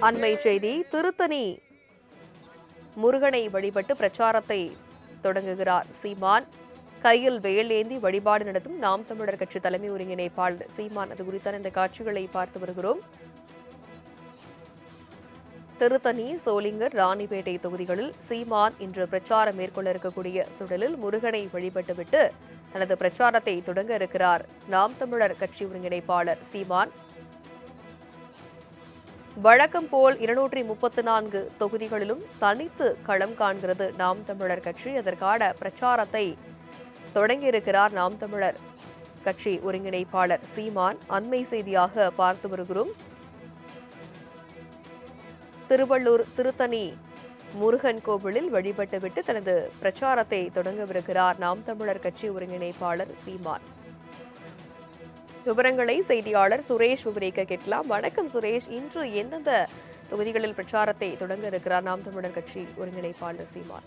அண்மை செய்தி. திருத்தணி முருகனை வழிபட்டு பிரச்சாரத்தை தொடங்குகிறார் சீமான். கையில் வேலேந்தி வழிபாடு நடத்தும் நாம் தமிழர் கட்சி தலைமை ஒருங்கிணைப்பாளர் சீமான். அது குறித்தான இந்த காட்சிகளை பார்த்து வருகிறோம். திருத்தணி, சோளிங்கர், ராணிப்பேட்டை தொகுதிகளில் சீமான் இன்று பிரச்சாரம் மேற்கொள்ள இருக்கக்கூடிய சூழலில் முருகனை வழிபட்டுவிட்டு தனது பிரச்சாரத்தை தொடங்க இருக்கிறார் நாம் தமிழர் கட்சி ஒருங்கிணைப்பாளர் சீமான். வழக்கம் போல் 234 தொகுதிகளிலும் தனித்து களம் காண்கிறது நாம் தமிழர் கட்சி. அதற்கான பிரச்சாரத்தை தொடங்கியிருக்கிறார் நாம் தமிழர் கட்சி ஒருங்கிணைப்பாளர் சீமான். அண்மை செய்தியாக பார்த்து வருகிறோம். திருவள்ளூர் திருத்தணி முருகன் கோவிலில் வழிபட்டுவிட்டு தனது பிரச்சாரத்தை தொடங்கவிருக்கிறார் நாம் தமிழர் கட்சி ஒருங்கிணைப்பாளர் சீமான். விவரங்களை செய்தியாளர் சுரேஷ் விவரிக்க கேட்கலாம். வணக்கம் சுரேஷ், இன்று எந்தெந்த தொகுதிகளில் பிரச்சாரத்தை தொடங்க இருக்கிறார் நாம் தமிழர் கட்சி ஒருங்கிணைப்பாளர் சீமான்?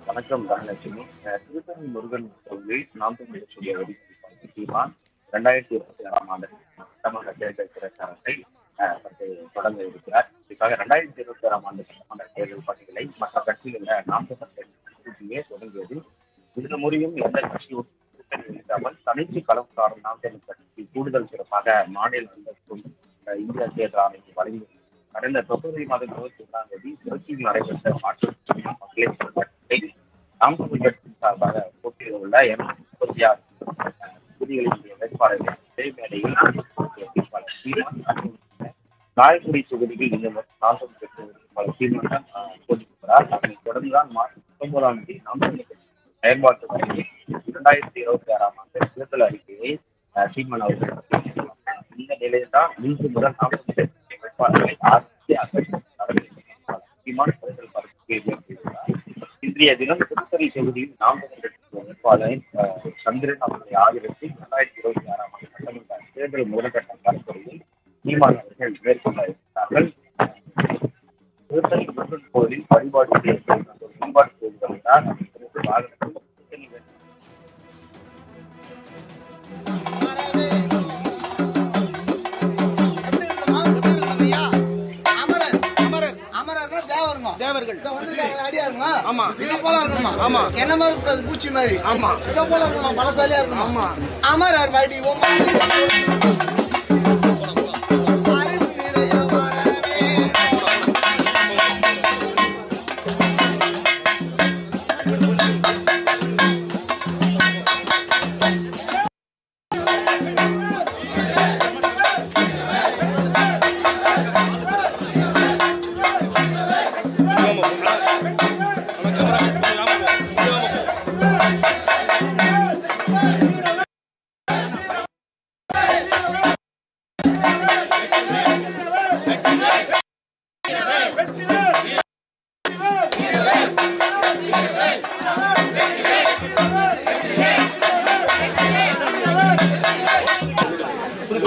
வணக்கம் தனலட்சுமி. திருத்தணி முருகன் கோவிலில் நாம் தமிழர் கட்சி சீமான் 2026ஆம் ஆண்டு சட்டமன்ற தேர்தல் பிரச்சாரத்தை தொடங்க இருக்கிறார். குறிப்பாக 2026ஆம் ஆண்டு சட்டமன்ற தேர்தல் பட்டியலை மற்ற கட்சிகளை நாம் தமிழர் கட்சியே தொடங்கியது. இந்த முறையும் எந்த கட்சியும் இல்லாமல் தனித்து களம் காணும் நாம் தமிழர் கட்சி கூடுதல் சிறப்பாக மாநில அந்தஸ்தும் இந்திய தேர்தல் ஆணைக்கு வழங்கி கடந்த பிப்ரவரி மாதம் 21ஆம் தேதி திருச்சியில் நடைபெற்ற மாற்றுத் மகளிர் கூட்டத்தில் நாம் தமிழர் கட்சி சார்பாக போட்டியிட உள்ள 36 தொகுதிகளின் வேட்பாளர்கள் இதே மேடையில் வேட்பாளர் சீமான் காயக்குடி தொகுதியில் இந்த நாம் தமிழர் கட்சி வேட்பாளர் சீமான் போட்டியிடுகிறார். அதனைத் தொடர்ந்துதான் மார்ச் 19ஆம் தேதி நாம் தமிழர் கட்சி செயல்பாட்டு வரையில் 2026ஆம் ஆண்டு தேர்தல் அறிக்கையை சீமான் அவர்கள் இந்த நிலையில்தான் இன்று முதல் நாம் தமிழர் கட்சி வேட்பாளர்களை சீமான் தேர்தல் பரப்புரையார். இன்றைய தினம் திருத்தணி தொகுதியில் நாம் தமிழர் கட்சி வேட்பாளர் சந்திரன் அவர்களை ஆதரித்து 2026ஆம் ஆண்டு சட்டமன்ற தேர்தல் முதற்கட்ட பரப்புரையில் சீமான் அவர்கள் மேற்கொள்ள இருக்கிறார்கள். திருத்தணி முருகன் கோவிலில் வழிபாடு செய்யப்பட்ட வழிபாடு கோவில்கள் வாகனங்கள் என்ன மாதிரி பூச்சி மாதிரி போல இருக்குமா, பலசாலியா இருக்குமா, அமரர் வாடி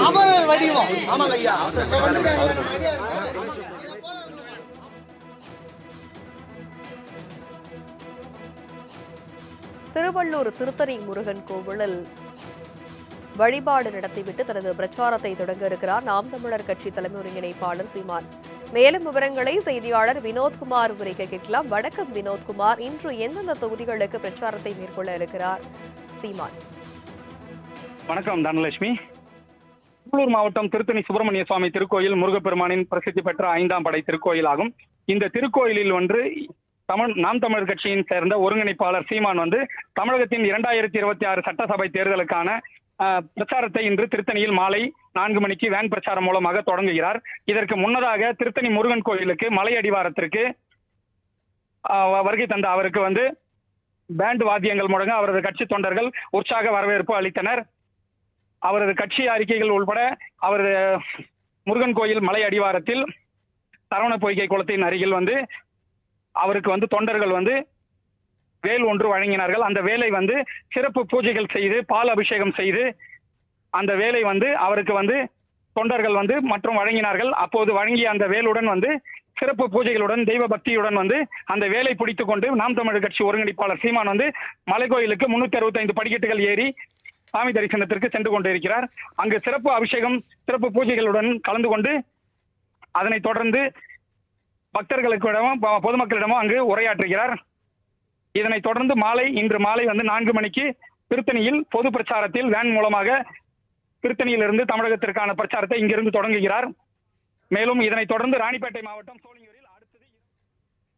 அமரர் வடிவம். ஆமாங்க ஐயா. திருவள்ளூர் திருத்தணி முருகன் கோவிலில் வழிபாடு நடத்திவிட்டு தனது பிரச்சாரத்தை தொடங்க இருக்கிறார் நாம் தமிழர் கட்சி தலைமை ஒருங்கிணைப்பாளர் சீமான். மேலும் விவரங்களை செய்தியாளர் வினோத்குமார் விவரிக்க கேட்கலாம். வணக்கம் வினோத்குமார், இன்று எந்தெந்த தொகுதிகளுக்கு பிரச்சாரத்தை மேற்கொள்ள இருக்கிறார் சீமான்? வணக்கம் தனலட்சுமி. திருவள்ளூர் மாவட்டம் திருத்தணி சுப்பிரமணிய சுவாமி திருக்கோயில் முருகப்பெருமானின் பிரசித்தி பெற்ற 5ஆம் படை திருக்கோயிலாகும். இந்த திருக்கோயிலில் நாம் தமிழர் கட்சியின் சேர்ந்த ஒருங்கிணைப்பாளர் சீமான் தமிழகத்தின் 2026 சட்டசபை தேர்தலுக்கான பிரச்சாரத்தை இன்று திருத்தணியில் மாலை 4 மணிக்கு வேன் பிரச்சாரம் மூலமாக தொடங்குகிறார். இதற்கு முன்னதாக திருத்தணி முருகன் கோயிலுக்கு மலை அடிவாரத்திற்கு வருகை தந்த அவருக்கு பேண்ட் வாத்தியங்கள் முழங்க அவரது கட்சி தொண்டர்கள் உற்சாக வரவேற்பு அளித்தனர். அவரது கட்சி அறிக்கைகள் உள்பட அவரது முருகன் கோயில் மலை அடிவாரத்தில் சரவண பொய்கை குளத்தின் அருகில் அவருக்கு தொண்டர்கள் வேல் ஒன்று வழங்கினார்கள். அந்த வேலை சிறப்பு பூஜைகள் செய்து பால் அபிஷேகம் செய்து அந்த வேலை அவருக்கு தொண்டர்கள் மற்றும் வழங்கினார்கள். அப்போது வழங்கிய அந்த வேலுடன் சிறப்பு பூஜைகளுடன் தெய்வ பக்தியுடன் அந்த வேலை பிடித்துக் கொண்டு நாம் தமிழர் கட்சி ஒருங்கிணைப்பாளர் சீமான் மலை கோயிலுக்கு 365 படிக்கட்டுகள் ஏறி சாமி தரிசனத்திற்கு சென்று கொண்டிருக்கிறார். அங்கு சிறப்பு அபிஷேகம் சிறப்பு பூஜைகளுடன் கலந்து கொண்டு அதனைத் தொடர்ந்து பக்தர்களுக்கிடமும் பொதுமக்களிடமும் அங்கு உரையாற்றுகிறார். இதனைத் தொடர்ந்து இன்று மாலை 4 மணிக்கு திருத்தணியில் பொது பிரச்சாரத்தில் வேன் மூலமாக திருத்தணியிலிருந்து தமிழகத்திற்கான பிரச்சாரத்தை இங்கிருந்து தொடங்குகிறார். மேலும் இதனைத் தொடர்ந்து ராணிப்பேட்டை மாவட்டம் சோழிங்கர்